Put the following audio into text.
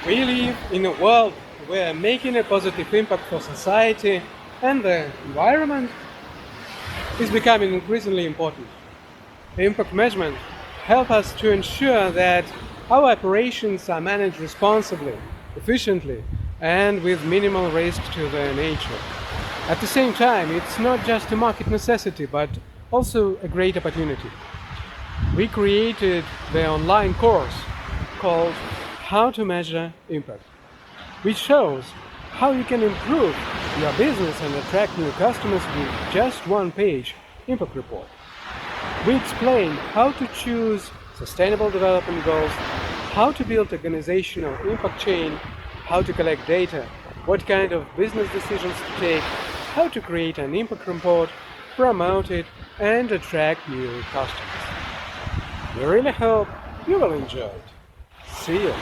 We live in a world where making a positive impact for society and the environment is becoming increasingly important. Impact measurement help us to ensure that our operations are managed responsibly, efficiently, and with minimal risk to the nature. At the same time, it's not just a market necessity, but also a great opportunity. We created the online course called How to Measure Impact, which shows how you can improve your business and attract new customers with just one page impact report. We explain how to choose sustainable development goals, how to build organizational impact chain, how to collect data, what kind of business decisions to take, how to create an impact report, promote it, and attract new customers. We really hope you will enjoy it. See you!